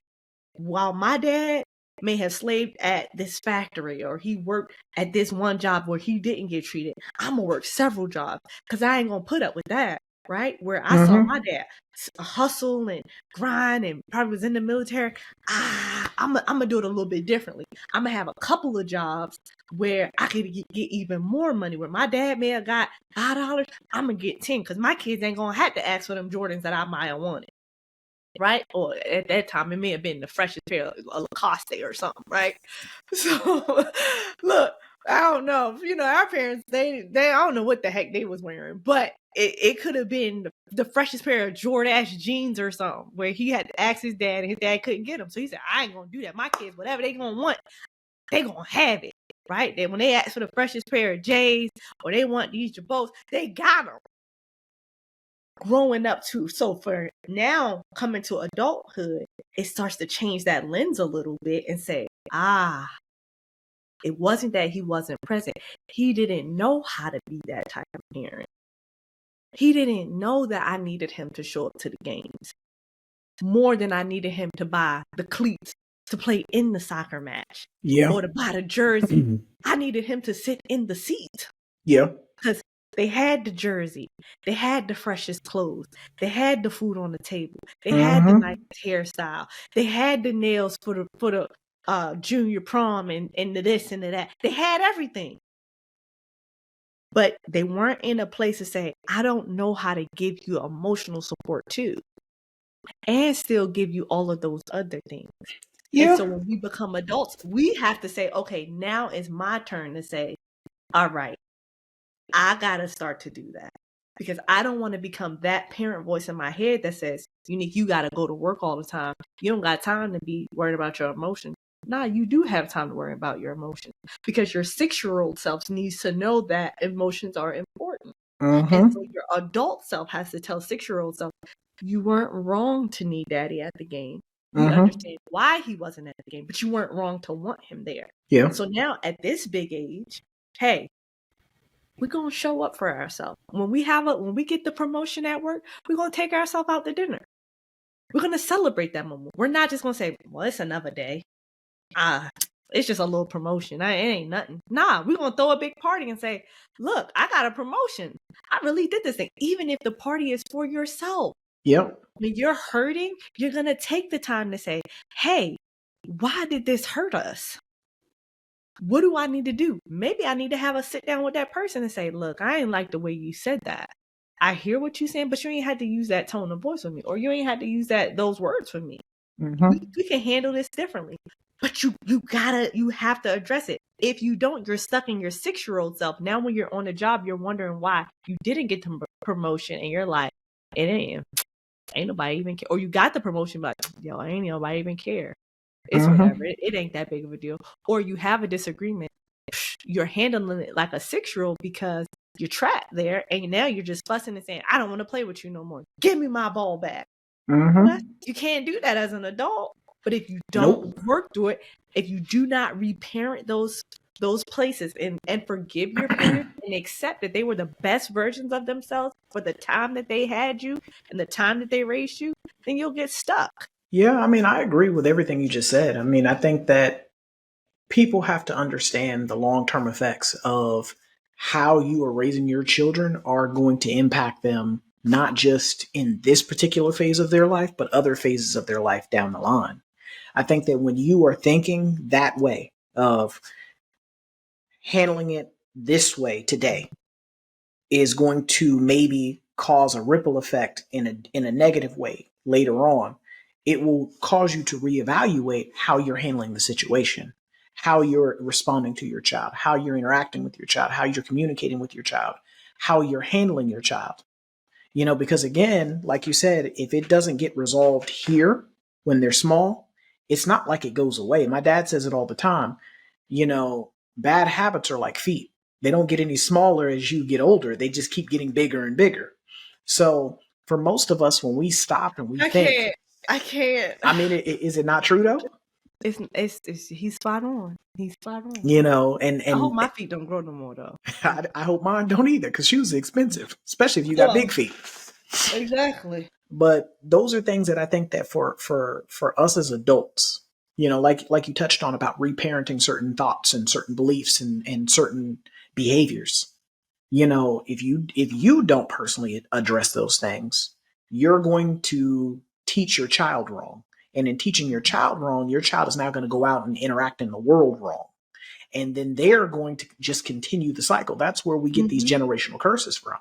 while my dad may have slaved at this factory, or he worked at this one job where he didn't get treated, I'm gonna work several jobs because I ain't gonna put up with that, right? Where I saw my dad hustle and grind and probably was in the military. I'm gonna do it a little bit differently. I'm gonna have a couple of jobs where I could get even more money. Where my dad may have got $5, I'm gonna get 10, because my kids ain't gonna have to ask for them Jordans that I might have wanted. Right? Or at that time, it may have been the freshest pair of Lacoste or something, right? So, look, I don't know. Our parents, they I don't know what the heck they was wearing, but it could have been the freshest pair of Jordache jeans or something, where he had to ask his dad and his dad couldn't get them. So he said, I ain't going to do that. My kids, whatever they going to want, they going to have it, right? Then when they ask for the freshest pair of J's, or they want these Jabots, they got them. Growing up too. So for now, coming to adulthood, it starts to change that lens a little bit and say, it wasn't that he wasn't present. He didn't know how to be that type of parent. He didn't know that I needed him to show up to the games more than I needed him to buy the cleats to play in the soccer match. Or to buy the jersey. I needed him to sit in the seat. Because they had the jersey, they had the freshest clothes, they had the food on the table, they had the nice hairstyle, they had the nails for the junior prom and the this and the that. They had everything, but they weren't in a place to say, I don't know how to give you emotional support too, and still give you all of those other things. And so when we become adults, we have to say, okay, now is my turn to say, all right, I got to start to do that, because I don't want to become that parent voice in my head that says, Unique, you got to go to work all the time. You don't got time to be worried about your emotions. Nah, you do have time to worry about your emotions, because your 6-year-old self needs to know that emotions are important. And so your adult self has to tell 6-year-old self, you weren't wrong to need daddy at the game. We understand why he wasn't at the game, but you weren't wrong to want him there. So now at this big age, hey, we're going to show up for ourselves. When we get the promotion at work, we're going to take ourselves out to dinner. We're going to celebrate that moment. We're not just going to say, well, it's another day. It's just a little promotion. It ain't nothing. Nah, we're going to throw a big party and say, look, I got a promotion. I really did this thing. Even if the party is for yourself. When you're hurting, you're going to take the time to say, hey, why did this hurt us? What do I need to do? Maybe I need to have a sit down with that person and say, look, I ain't like the way you said that. I hear what you're saying, but you ain't had to use that tone of voice with me, or you ain't had to use those words with me. We can handle this differently, but you have to address it. If you don't, you're stuck in your 6-year-old self. Now, when you're on a job, you're wondering why you didn't get the promotion, and you're like, it ain't nobody even care. Or you got the promotion, but ain't nobody even care. It's whatever. It ain't that big of a deal. Or you have a disagreement. You're handling it like a 6-year-old because you're trapped there, and now you're just fussing and saying, I don't want to play with you no more. Give me my ball back. You can't do that as an adult. But if you don't work through it, if you do not reparent those places and forgive your parents and accept that they were the best versions of themselves for the time that they had you and the time that they raised you, then you'll get stuck. Yeah, I mean, I agree with everything you just said. I mean, I think that people have to understand the long-term effects of how you are raising your children are going to impact them, not just in this particular phase of their life, but other phases of their life down the line. I think that when you are thinking that way of handling it this way today is going to maybe cause a ripple effect in a negative way later on. It will cause you to reevaluate how you're handling the situation, how you're responding to your child, how you're interacting with your child, how you're communicating with your child, how you're handling your child. Because again, like you said, if it doesn't get resolved here when they're small, it's not like it goes away. My dad says it all the time. Bad habits are like feet. They don't get any smaller as you get older. They just keep getting bigger and bigger. So for most of us, when we stop and we think, I can't. I mean, is it not true though? It's he's spot on. He's spot on. And I hope my feet don't grow no more though. I hope mine don't either, because shoes are expensive, especially if you got big feet. Exactly. But those are things that I think that for us as adults, like you touched on about reparenting certain thoughts and certain beliefs and certain behaviors. If you don't personally address those things, you're going to teach your child wrong. And in teaching your child wrong, your child is now going to go out and interact in the world wrong. And then they're going to just continue the cycle. That's where we get these generational curses from.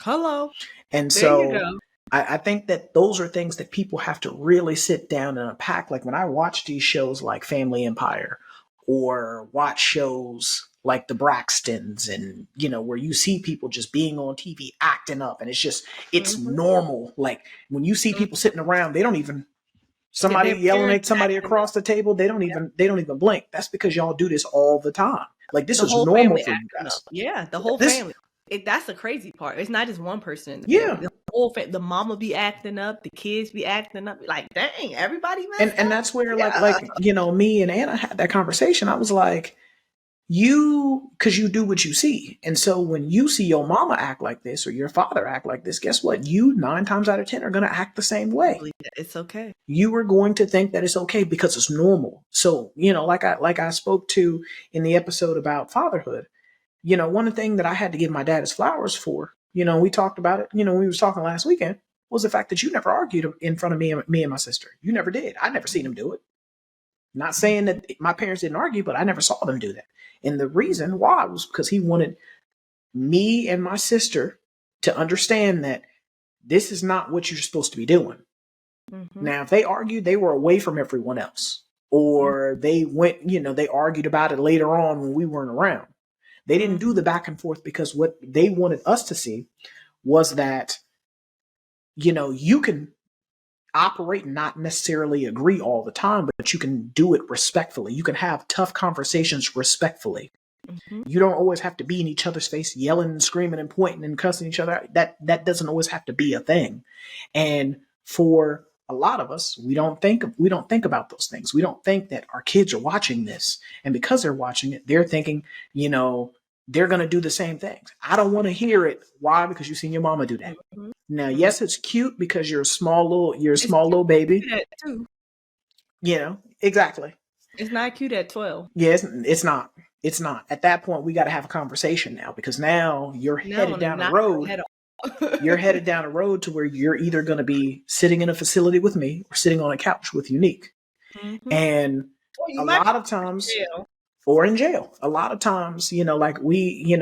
Hello. And there so you go. I think that those are things that people have to really sit down and unpack. Like when I watch these shows like Family Empire, or watch shows like the Braxtons, and where you see people just being on TV acting up, and it's normal. Like when you see people sitting around, they don't even, somebody yelling at somebody across the table, they don't even blink. That's because y'all do this all the time. Like this is normal for you guys. Yeah, the whole family. That's the crazy part. It's not just one person in the family. The whole the mama be acting up, the kids be acting up. Like, dang, everybody messed up. And that's where like me and Anna had that conversation. I was like, because you do what you see. And so when you see your mama act like this or your father act like this, guess what? You 9 times out of 10 are going to act the same way. It's okay. You are going to think that it's okay because it's normal. So, like I spoke to in the episode about fatherhood, one thing that I had to give my dad his flowers for, we talked about it, we was talking last weekend, was the fact that you never argued in front of me and my sister. You never did. I never seen him do it. Not saying that my parents didn't argue, but I never saw them do that. And the reason why was because he wanted me and my sister to understand that this is not what you're supposed to be doing. Mm-hmm. Now, if they argued, they were away from everyone else, or they went, they argued about it later on when we weren't around. They didn't do the back and forth, because what they wanted us to see was that, you can operate and not necessarily agree all the time, but you can do it respectfully. You can have tough conversations respectfully. Mm-hmm. You don't always have to be in each other's face, yelling and screaming and pointing and cussing each other out. That doesn't always have to be a thing. And for a lot of us, we don't think about those things. We don't think that our kids are watching this, and because they're watching it, they're thinking, they're going to do the same things. I don't want to hear it. Why? Because you've seen your mama do that. Mm-hmm. Now, yes, it's cute because you're a small little baby. Too. Exactly. It's not cute at 12. Yeah, it's not. It's not. At that point, we got to have a conversation now, because now you're headed down the road. You're headed down a road to where you're either going to be sitting in a facility with me or sitting on a couch with Unique. Mm-hmm. And a lot of times, or in jail. A lot of times, like we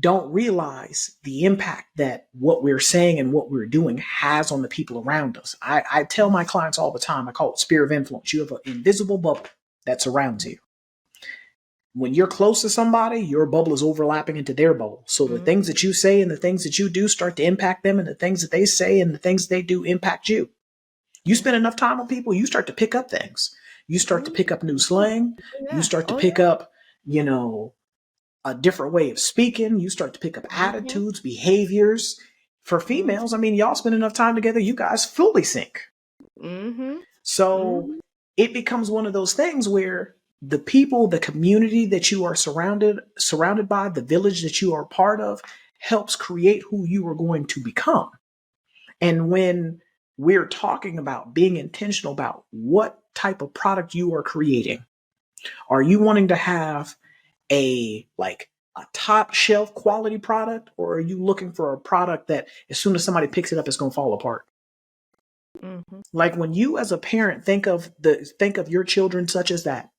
don't realize the impact that what we're saying and what we're doing has on the people around us. I tell my clients all the time, I call it sphere of influence. You have an invisible bubble that surrounds you. When you're close to somebody, your bubble is overlapping into their bubble. So the things that you say and the things that you do start to impact them, and the things that they say and the things they do impact you. You spend enough time with people, you start to pick up things. You start to pick up new slang. You start to pick up, a different way of speaking. You start to pick up attitudes, behaviors. For females, I mean, y'all spend enough time together, you guys fully sync. Mm-hmm. So it becomes one of those things where the people, the community that you are surrounded by, the village that you are part of, helps create who you are going to become. And when we're talking about being intentional about what type of product you are creating, are you wanting to have a top shelf quality product, or are you looking for a product that as soon as somebody picks it up, it's going to fall apart? Mm-hmm. Like when you as a parent think of your children such as that,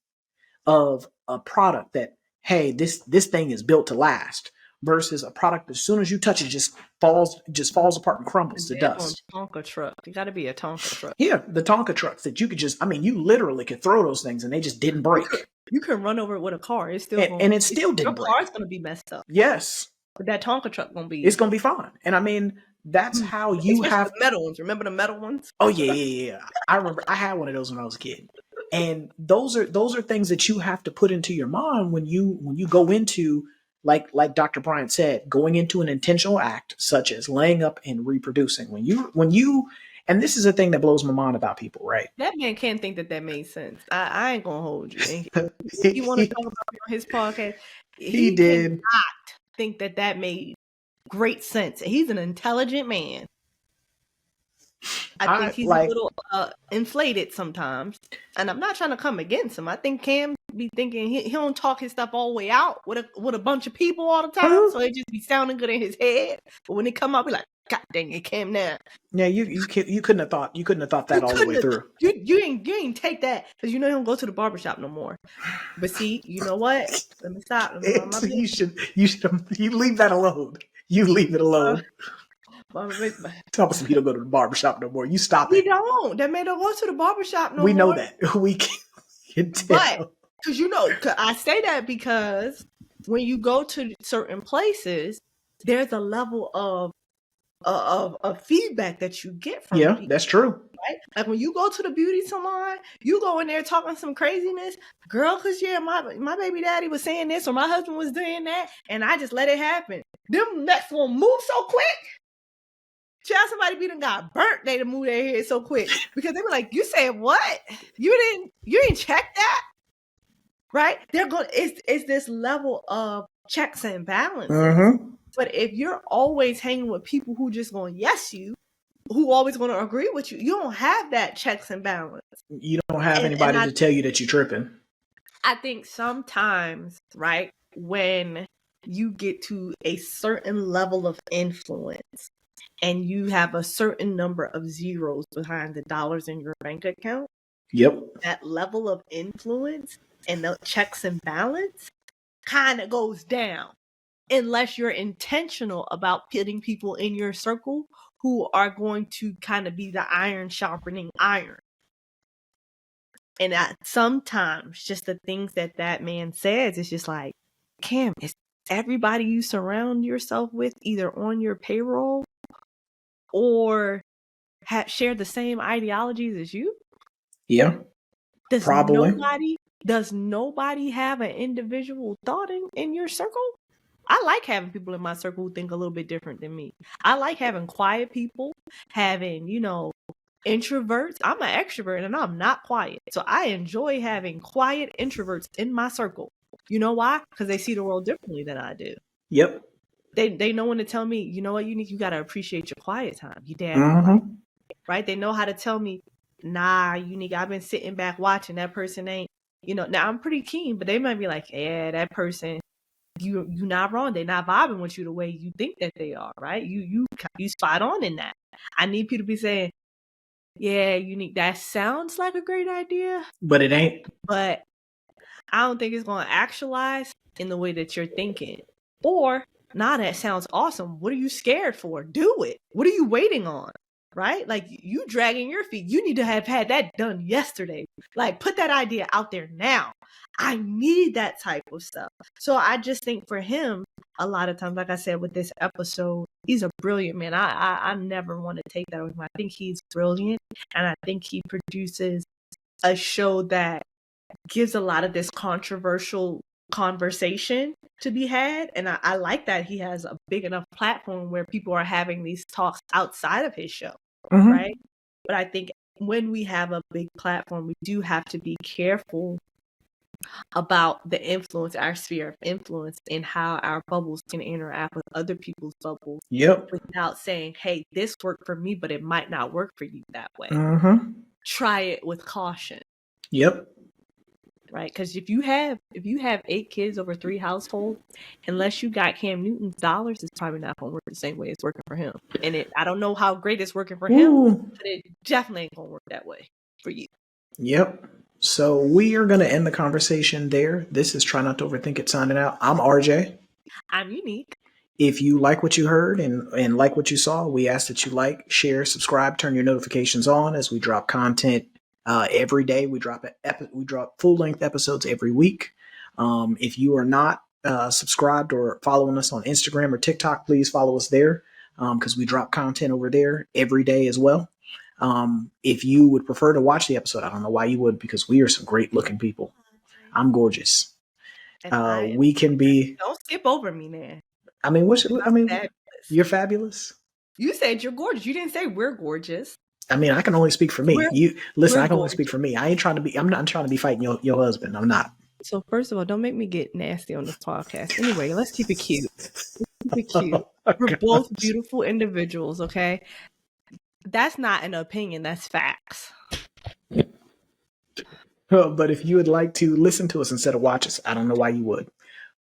of a product that hey, this thing is built to last, versus a product as soon as you touch it just falls apart and crumbles to dust. Tonka truck. You got to be a Tonka truck. Yeah, the Tonka trucks that you could just, I mean, you literally could throw those things and they just didn't break. You can run over it with a car. It's still And it still didn't break. Your car's going to be messed up. Yes. But that Tonka truck going to be. It's going to be fine. And I mean, that's how you have. The metal ones. Remember the metal ones? Oh, yeah. I remember I had one of those when I was a kid. And those are things that you have to put into your mind when you go into, like Dr. Bryant said, going into an intentional act such as laying up and reproducing. When you and this is a thing that blows my mind about people, right? That man can't think that made sense. I ain't gonna hold you. He want to talk about me on his podcast. He did not think that made great sense. He's an intelligent man. I think he's a little inflated sometimes, and I'm not trying to come against him. I think Cam be thinking he don't talk his stuff all the way out with a bunch of people all the time, so it just be sounding good in his head. But when it come out, be like, God dang it, Cam now. Yeah, you couldn't have thought that all the way through. You ain't take that because you know he don't go to the barbershop no more. But see, you know what? Let me stop. You should leave that alone. You leave it alone. Thomas, you don't go to the barbershop no more. You stop it. He don't. That man don't go to the barbershop no more. We know that. We can tell. But because I say that because when you go to certain places, there's a level of feedback that you get from people. That's true. Right? Like when you go to the beauty salon, you go in there talking some craziness, girl, because my baby daddy was saying this or my husband was doing that, and I just let it happen. Them necks won't move so quick. Child, somebody be done got burnt, they to move their head so quick because they were like, "You said what? You didn't check that, right?" They're going. It's this level of checks and balances. Mm-hmm. But if you're always hanging with people who just going to yes you, who always going to agree with you, you don't have that checks and balance. You don't have anybody to tell you that you're tripping. I think sometimes, right, when you get to a certain level of influence and you have a certain number of zeros behind the dollars in your bank account, that level of influence and the checks and balance kind of goes down. Unless you're intentional about putting people in your circle who are going to kind of be the iron sharpening iron. And sometimes just the things that man says, it's just like, Cam, is everybody you surround yourself with either on your payroll or share the same ideologies as you? Yeah, probably. Does nobody have an individual thought in your circle? I like having people in my circle who think a little bit different than me. I like having quiet people, having, introverts. I'm an extrovert and I'm not quiet. So I enjoy having quiet introverts in my circle. You know why? Because they see the world differently than I do. Yep. They know when to tell me, you know what, you got to appreciate your quiet time. You damn quiet, right? They know how to tell me, nah, Unique, I've been sitting back watching. That person ain't, now I'm pretty keen, but they might be like, yeah, that person, you not wrong. They're not vibing with you the way you think that they are, right? You spot on in that. I need people to be saying, yeah, Unique, that sounds like a great idea. But it ain't. But I don't think it's going to actualize in the way that you're thinking. Or, nah, that sounds awesome. What are you scared for? Do it. What are you waiting on? Right? Like, you dragging your feet. You need to have had that done yesterday. Like, put that idea out there now. I need that type of stuff. So I just think for him, a lot of times, like I said, with this episode, he's a brilliant man. I never want to take that away from him. I think he's brilliant. And I think he produces a show that gives a lot of this controversial conversation to be had. And I like that he has a big enough platform where people are having these talks outside of his show. Right? But I think when we have a big platform, we do have to be careful about the influence, our sphere of influence, and how our bubbles can interact with other people's bubbles. Without saying, hey, this worked for me, but it might not work for you that way. Try it with caution. Right? Because if you have 8 kids over 3 households, unless you got Cam Newton's dollars, it's probably not going to work the same way it's working for him. And I don't know how great it's working for him, but it definitely ain't going to work that way for you. So we are going to end the conversation there. This is Try Not to Overthink It signing out. I'm RJ. I'm Unique. If you like what you heard and like what you saw, we ask that you like, share, subscribe, turn your notifications on as we drop content every day. We drop full length episodes every week. If you are not subscribed or following us on Instagram or TikTok, please follow us there because we drop content over there every day as well. If you would prefer to watch the episode, I don't know why you would, because we are some great looking people. I'm gorgeous. And We can be. don't skip over me, man. I mean, Fabulous. you're fabulous. You said you're gorgeous. You didn't say we're gorgeous. I mean, I can only speak for me. I can only speak gorgeous. for me. I'm not trying to be fighting your husband. I'm not. So first of all, don't make me get nasty on this podcast. Anyway, let's keep it cute. We're both beautiful individuals, okay? That's not an opinion, that's facts. But if you would like to listen to us instead of watch us, I don't know why you would,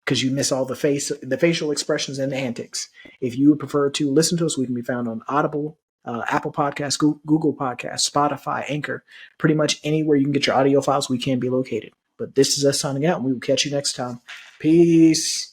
because you miss all the facial expressions and the antics. If you would prefer to listen to us, we can be found on Audible, Apple Podcasts, Google Podcasts, Spotify, Anchor, pretty much anywhere you can get your audio files, we can be located. But this is us signing out, and we will catch you next time. Peace.